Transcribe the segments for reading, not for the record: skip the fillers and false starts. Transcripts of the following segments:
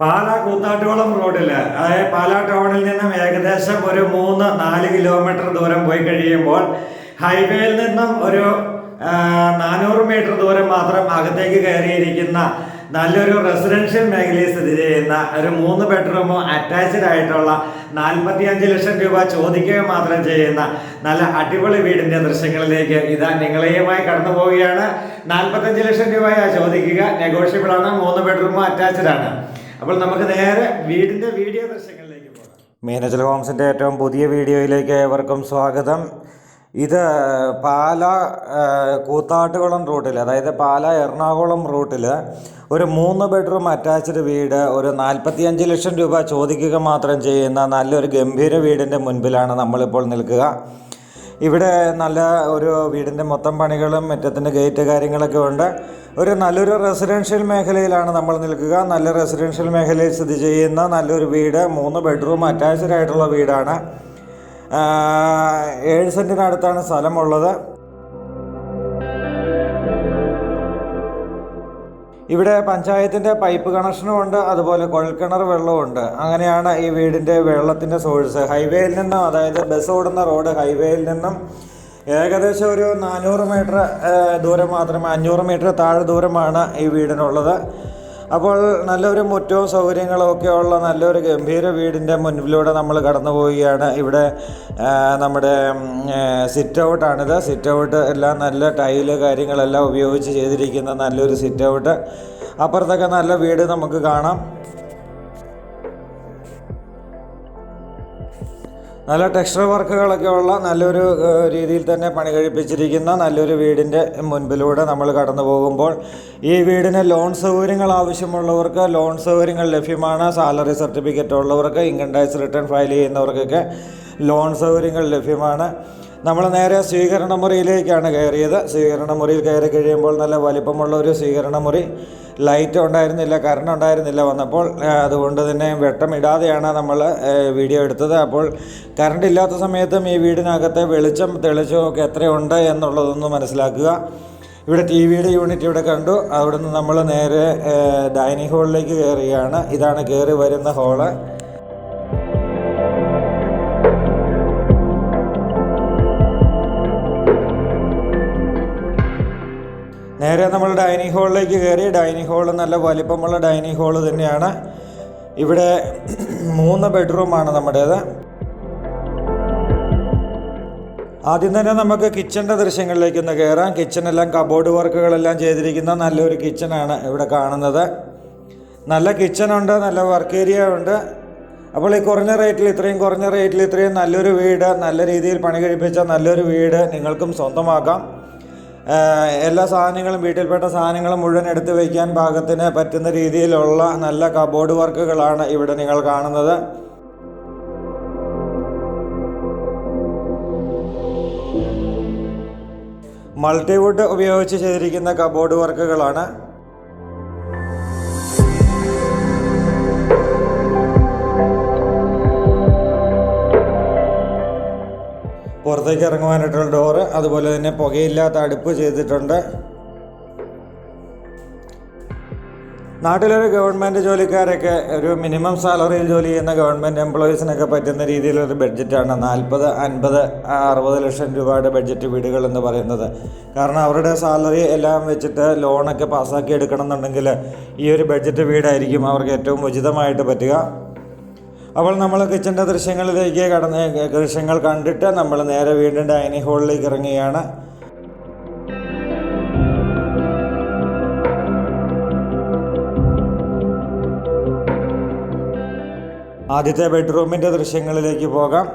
പാലാ കൂത്താട്ടുകുളം റോഡിൽ അതായത് പാലാ ടൗണിൽ നിന്നും ഏകദേശം ഒരു 3-4 കിലോമീറ്റർ ദൂരം പോയി കഴിയുമ്പോൾ ഹൈവേയിൽ നിന്നും ഒരു 400 മീറ്റർ ദൂരം മാത്രം അകത്തേക്ക് കയറിയിരിക്കുന്ന നല്ലൊരു റെസിഡൻഷ്യൽ മേഖലയിൽ സ്ഥിതി ചെയ്യുന്ന ഒരു 3 ബെഡ്റൂമോ അറ്റാച്ച്ഡ് ആയിട്ടുള്ള 45 ലക്ഷം രൂപ ചോദിക്കുക മാത്രം ചെയ്യുന്ന നല്ല അടിപൊളി വീടിന്റെ ദൃശ്യങ്ങളിലേക്ക് ഇതാ നിങ്ങളെയുമായി കടന്നു പോവുകയാണ്. 45 ലക്ഷം രൂപയാണ് ചോദിക്കുക, നെഗോഷ്യബിൾ ആണ്, 3 ബെഡ്റൂമോ അറ്റാച്ച്ഡ് ആണ്. അപ്പോൾ നമുക്ക് നേരെ വീടിന്റെ വീഡിയോ ദൃശ്യങ്ങളിലേക്ക് പോകാം. മീനച്ചൽ ഹോംസിന്റെ ഏറ്റവും പുതിയ വീഡിയോയിലേക്ക് ഏവർക്കും സ്വാഗതം. ഇത് പാലാ കൂത്താട്ടുകുളം റൂട്ടിൽ, അതായത് പാലാ എറണാകുളം റൂട്ടിൽ ഒരു 3 ബെഡ്റൂം അറ്റാച്ച്ഡ് വീട് ഒരു 45 ലക്ഷം രൂപ ചോദിക്കുക മാത്രം ചെയ്യുന്ന നല്ലൊരു ഗംഭീര വീടിൻ്റെ മുൻപിലാണ് നമ്മളിപ്പോൾ നിൽക്കുക. ഇവിടെ നല്ല ഒരു വീടിൻ്റെ മൊത്തം പണികളും മുറ്റത്തിൻ്റെ ഗേറ്റ് കാര്യങ്ങളൊക്കെ ഉണ്ട്. ഒരു നല്ലൊരു റെസിഡൻഷ്യൽ മേഖലയിലാണ് നമ്മൾ നിൽക്കുക. നല്ല റെസിഡൻഷ്യൽ മേഖലയിൽ സ്ഥിതി ചെയ്യുന്ന നല്ലൊരു വീട്, 3 ബെഡ്റൂം അറ്റാച്ച്ഡ് ആയിട്ടുള്ള വീടാണ്. 7 സെൻറ്റിനടുത്താണ് സ്ഥലമുള്ളത്. ഇവിടെ പഞ്ചായത്തിൻ്റെ പൈപ്പ് കണക്ഷനും ഉണ്ട്, അതുപോലെ കുഴൽക്കിണർ വെള്ളമുണ്ട്. അങ്ങനെയാണ് ഈ വീടിൻ്റെ വെള്ളത്തിൻ്റെ സോഴ്സ്. ഹൈവേയിൽ നിന്നും, അതായത് ബസ് ഓടുന്ന റോഡ് ഹൈവേയിൽ നിന്നും ഏകദേശം ഒരു 400 മീറ്റർ ദൂരം മാത്രമേ, 500 മീറ്റർ താഴെ ദൂരമാണ് ഈ വീടിനുള്ളത്. അപ്പോൾ നല്ലൊരു മുറ്റവും സൗകര്യങ്ങളും ഒക്കെ ഉള്ള നല്ലൊരു ഗംഭീര വീടിൻ്റെ മുൻപിലൂടെ നമ്മൾ കടന്നു പോവുകയാണ്. ഇവിടെ നമ്മുടെ സിറ്റ് ഔട്ടാണിത്. സിറ്റ് ഔട്ട് എല്ലാം നല്ല ടൈല് കാര്യങ്ങളെല്ലാം ഉപയോഗിച്ച് ചെയ്തിരിക്കുന്ന നല്ലൊരു സിറ്റ് ഔട്ട്. അപ്പുറത്തൊക്കെ നല്ല വീട് നമുക്ക് കാണാം. നല്ല ടെക്സ്ചർ വർക്കുകളൊക്കെ ഉള്ള നല്ലൊരു രീതിയിൽ തന്നെ പണി കഴിപ്പിച്ചിരിക്കുന്ന നല്ലൊരു വീടിൻ്റെ മുൻപിലൂടെ നമ്മൾ കടന്നു പോകുമ്പോൾ ഈ വീടിന് ലോൺ സൗകര്യങ്ങൾ ആവശ്യമുള്ളവർക്ക് ലോൺ സൗകര്യങ്ങൾ ലഭ്യമാണ്. സാലറി സർട്ടിഫിക്കറ്റ് ഉള്ളവർക്ക്, ഇൻകം ടാക്സ് റിട്ടേൺ ഫയൽ ചെയ്യുന്നവർക്കൊക്കെ ലോൺ സൗകര്യങ്ങൾ ലഭ്യമാണ്. നമ്മൾ നേരെ സ്വീകരണ മുറിയിലേക്കാണ് കയറിയത്. സ്വീകരണ മുറിയിൽ കയറി കഴിയുമ്പോൾ നല്ല വലിപ്പമുള്ള ഒരു സ്വീകരണ മുറി. ലൈറ്റ് ഉണ്ടായിരുന്നില്ല, കറണ്ട് ഉണ്ടായിരുന്നില്ല വന്നപ്പോൾ. അതുകൊണ്ട് തന്നെ വെട്ടമിടാതെയാണ് നമ്മൾ വീഡിയോ എടുത്തത്. അപ്പോൾ കറണ്ട് ഇല്ലാത്ത സമയത്തും ഈ വീടിനകത്തെ തെളിച്ചമൊക്കെ എത്രയുണ്ട് എന്നുള്ളതൊന്ന് മനസ്സിലാക്കുക. ഇവിടെ ടി വിയുടെ യൂണിറ്റ് ഇവിടെ കണ്ടു. അവിടെ നിന്ന് നമ്മൾ നേരെ ഡൈനിങ് ഹാളിലേക്ക് കയറുകയാണ്. ഇതാണ് കയറി വരുന്ന ഹാള്. നേരെ നമ്മൾ ഡൈനിങ് ഹാളിലേക്ക് കയറി. ഡൈനിങ് ഹാള് നല്ല വലിപ്പമുള്ള ഡൈനിങ് ഹാള് തന്നെയാണ്. ഇവിടെ 3 ബെഡ്റൂമാണ് നമ്മുടേത്. ആദ്യം തന്നെ നമുക്ക് കിച്ചൻ്റെ ദൃശ്യങ്ങളിലേക്കൊന്ന് കയറാം. കിച്ചണെല്ലാം കബോർഡ് വർക്കുകളെല്ലാം ചെയ്തിരിക്കുന്ന നല്ലൊരു കിച്ചണാണ് ഇവിടെ കാണുന്നത്. നല്ല കിച്ചണുണ്ട്, നല്ല വർക്ക് ഏരിയ ഉണ്ട്. അപ്പോൾ ഈ ഇത്രയും കുറഞ്ഞ റേറ്റിൽ ഇത്രയും നല്ലൊരു വീട്, നല്ല രീതിയിൽ പണി കഴിപ്പിച്ച നല്ലൊരു വീട് നിങ്ങൾക്കും സ്വന്തമാക്കാം. എല്ലാ സാധനങ്ങളും, വീട്ടിൽപ്പെട്ട സാധനങ്ങളും മുഴുവൻ എടുത്ത് വയ്ക്കാൻ പാകത്തിന് പറ്റുന്ന രീതിയിലുള്ള നല്ല കബോർഡ് വർക്കുകളാണ് ഇവിടെ നിങ്ങൾ കാണുന്നത്. മൾട്ടിവുഡ് ഉപയോഗിച്ച് ചെയ്തിരിക്കുന്ന കബോർഡ് വർക്കുകളാണ്. പുറത്തേക്ക് ഇറങ്ങുവാനായിട്ടുള്ള ഡോറ്, അതുപോലെ തന്നെ പുകയില്ലാത്ത അടുപ്പ് ചെയ്തിട്ടുണ്ട്. നാട്ടിലൊരു ഗവൺമെൻറ് ജോലിക്കാരൊക്കെ, ഒരു മിനിമം സാലറിയിൽ ജോലി ചെയ്യുന്ന ഗവൺമെൻറ് എംപ്ലോയീസിനൊക്കെ പറ്റുന്ന രീതിയിലൊരു ബഡ്ജറ്റാണ് 40, 50, 60 ലക്ഷം രൂപയുടെ ബഡ്ജറ്റ് വീടുകൾ എന്ന് പറയുന്നത്. കാരണം അവരുടെ സാലറി എല്ലാം വെച്ചിട്ട് ലോണൊക്കെ പാസ്സാക്കി എടുക്കണം എന്നുണ്ടെങ്കിൽ ഈ ഒരു ബഡ്ജറ്റ് വീടായിരിക്കും അവർക്ക് ഏറ്റവും ഉചിതമായിട്ട് പറ്റുക. അപ്പോൾ നമ്മൾ കിച്ചൻ്റെ ദൃശ്യങ്ങൾ കണ്ടിട്ട് നമ്മൾ നേരെ വീണ്ടും ഡൈനിങ് ഹാളിലേക്ക് ഇറങ്ങുകയാണ്. ആദ്യത്തെ ബെഡ്റൂമിൻ്റെ ദൃശ്യങ്ങളിലേക്ക് പോകാം.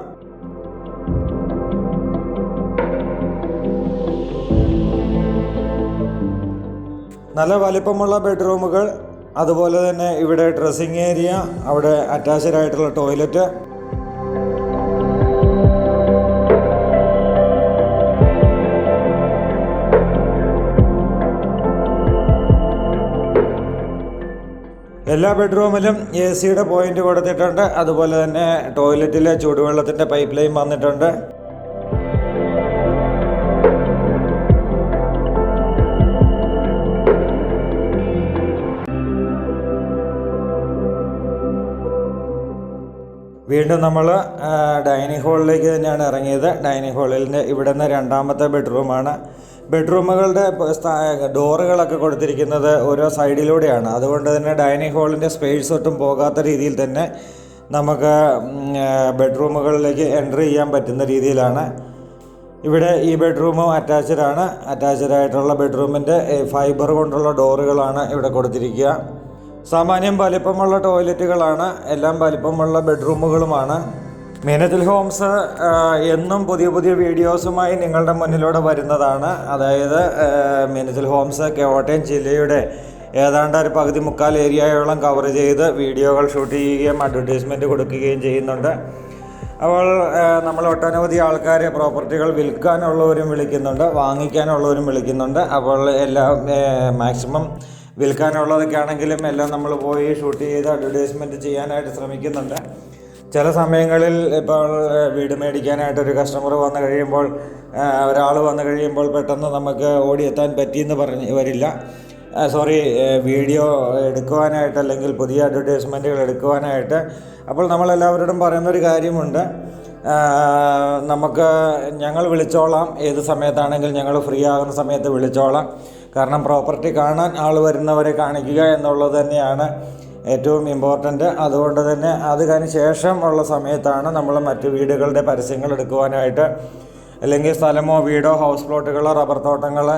നല്ല വലിപ്പമുള്ള ബെഡ്റൂമുകൾ, അതുപോലെ തന്നെ ഇവിടെ ഡ്രസ്സിങ് ഏരിയ, അവിടെ അറ്റാച്ച്ഡ് ആയിട്ടുള്ള ടോയ്ലറ്റ്. എല്ലാ ബെഡ്റൂമിലും AC പോയിന്റ് കൊടുത്തിട്ടുണ്ട്. അതുപോലെ തന്നെ ടോയ്ലറ്റിലെ ചൂടുവെള്ളത്തിൻ്റെ പൈപ്പ് ലൈൻ വന്നിട്ടുണ്ട്. വീണ്ടും നമ്മൾ ഡൈനിങ് ഹാളിലേക്ക് തന്നെയാണ് ഇറങ്ങിയത്. ഡൈനിങ് ഹാളിൻ്റെ ഇവിടെ നിന്ന് രണ്ടാമത്തെ ബെഡ്റൂമാണ്. ബെഡ്റൂമുകളുടെ ഡോറുകളൊക്കെ കൊടുത്തിരിക്കുന്നത് ഓരോ സൈഡിലൂടെയാണ്. അതുകൊണ്ട് തന്നെ ഡൈനിങ് ഹാളിൻ്റെ സ്പേസ് ഒട്ടും പോകാത്ത രീതിയിൽ തന്നെ നമുക്ക് ബെഡ്റൂമുകളിലേക്ക് എൻട്രി ചെയ്യാൻ പറ്റുന്ന രീതിയിലാണ്. ഇവിടെ ഈ ബെഡ്റൂമും അറ്റാച്ച്ഡാണ്. അറ്റാച്ച്ഡായിട്ടുള്ള ബെഡ്റൂമിൻ്റെ ഫൈബർ കൊണ്ടുള്ള ഡോറുകളാണ് ഇവിടെ കൊടുത്തിരിക്കുക. സാമാന്യം വലിപ്പമുള്ള ടോയ്ലറ്റുകളാണ്, എല്ലാം വലിപ്പമുള്ള ബെഡ്റൂമുകളുമാണ്. മീനച്ചിൽ ഹോംസ് എന്നും പുതിയ പുതിയ വീഡിയോസുമായി നിങ്ങളുടെ മുന്നിലൂടെ വരുന്നതാണ്. അതായത് മീനച്ചിൽ ഹോംസ് കോട്ടയം ജില്ലയുടെ ഏതാണ്ട് ഒരു പകുതി മുക്കാൽ ഏരിയയോളം കവർ ചെയ്ത് വീഡിയോകൾ ഷൂട്ട് ചെയ്യുകയും അഡ്വർടൈസ്മെൻറ്റ് കൊടുക്കുകയും ചെയ്യുന്നുണ്ട്. അപ്പോൾ നമ്മൾ ഒട്ടനവധി ആൾക്കാരെ പ്രോപ്പർട്ടികൾ വിൽക്കാനുള്ളവരും വിളിക്കുന്നുണ്ട്, വാങ്ങിക്കാനുള്ളവരും വിളിക്കുന്നുണ്ട്. അപ്പോൾ എല്ലാം മാക്സിമം വിൽക്കാനുള്ളതൊക്കെ ആണെങ്കിലും എല്ലാം നമ്മൾ പോയി ഷൂട്ട് ചെയ്ത് അഡ്വർടൈസ്മെൻറ്റ് ചെയ്യാനായിട്ട് ശ്രമിക്കുന്നുണ്ട്. ചില സമയങ്ങളിൽ ഇപ്പോൾ വീട് മേടിക്കാനായിട്ടൊരു കസ്റ്റമർ വന്നു കഴിയുമ്പോൾ, ഒരാൾ വന്നു കഴിയുമ്പോൾ പെട്ടെന്ന് നമുക്ക് ഓടിയെത്താൻ പറ്റിയെന്ന് വരില്ല. വീഡിയോ എടുക്കുവാനായിട്ട് അല്ലെങ്കിൽ പുതിയ അഡ്വർടൈസ്മെൻറ്റുകൾ എടുക്കുവാനായിട്ട്. അപ്പോൾ നമ്മളെല്ലാവരോടും പറയുന്നൊരു കാര്യമുണ്ട്, ഞങ്ങൾ വിളിച്ചോളാം, ഏത് സമയത്താണെങ്കിലും ഞങ്ങൾ ഫ്രീ ആകുന്ന സമയത്ത് വിളിച്ചോളാം. കാരണം പ്രോപ്പർട്ടി കാണാൻ ആൾ വരുന്നവരെ കാണിക്കുക എന്നുള്ളത് തന്നെയാണ് ഏറ്റവും ഇമ്പോർട്ടൻ്റ്. അതുകൊണ്ട് തന്നെ അത് കഴിഞ്ഞ ശേഷം ഉള്ള സമയത്താണ് നമ്മൾ മറ്റ് വീടുകളുടെ പരസ്യങ്ങൾ എടുക്കുവാനായിട്ട്, അല്ലെങ്കിൽ സ്ഥലമോ വീടോ ഹൗസ് പ്ലോട്ടുകളോ റബ്ബർ തോട്ടങ്ങൾ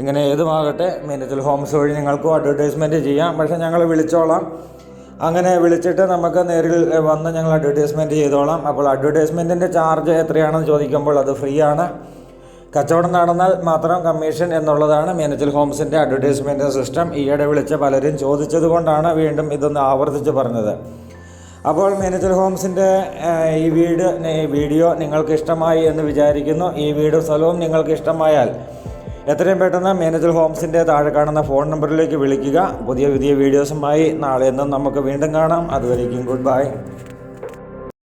ഇങ്ങനെ ഏതുമാകട്ടെ മീനച്ചിൽ ഹോംസ് വഴി നിങ്ങൾക്കും അഡ്വർടൈസ്മെൻറ്റ് ചെയ്യാം. പക്ഷേ ഞങ്ങൾ വിളിച്ചോളാം. അങ്ങനെ വിളിച്ചിട്ട് നമുക്ക് നേരിൽ വന്ന് ഞങ്ങൾ അഡ്വർടൈസ്മെൻറ്റ് ചെയ്തോളാം. അപ്പോൾ അഡ്വർടൈസ്മെൻറ്റിൻ്റെ ചാർജ് എത്രയാണെന്ന് ചോദിക്കുമ്പോൾ അത് ഫ്രീ ആണ്. കച്ചവടം നടന്നാൽ മാത്രം കമ്മീഷൻ എന്നുള്ളതാണ് മീനച്ചിൽ ഹോംസിൻ്റെ അഡ്വർടൈസ്മെൻറ്റ് സിസ്റ്റം. ഈയിടെ വിളിച്ച പലരും ചോദിച്ചത് കൊണ്ടാണ് വീണ്ടും ഇതൊന്ന് ആവർത്തിച്ച് പറഞ്ഞത്. അപ്പോൾ മീനച്ചിൽ ഹോംസിൻ്റെ ഈ വീഡിയോ നിങ്ങൾക്ക് ഇഷ്ടമായി എന്ന് വിചാരിക്കുന്നു. ഈ വീടും സ്ഥലവും നിങ്ങൾക്ക് ഇഷ്ടമായാൽ എത്രയും പെട്ടെന്ന് മീനച്ചിൽ ഹോംസിൻ്റെ താഴെ കാണുന്ന ഫോൺ നമ്പറിലേക്ക് വിളിക്കുക. പുതിയ വീഡിയോസുമായി നാളെ എന്നും നമുക്ക് വീണ്ടും കാണാം. അതുവരേക്കും ഗുഡ് ബൈ.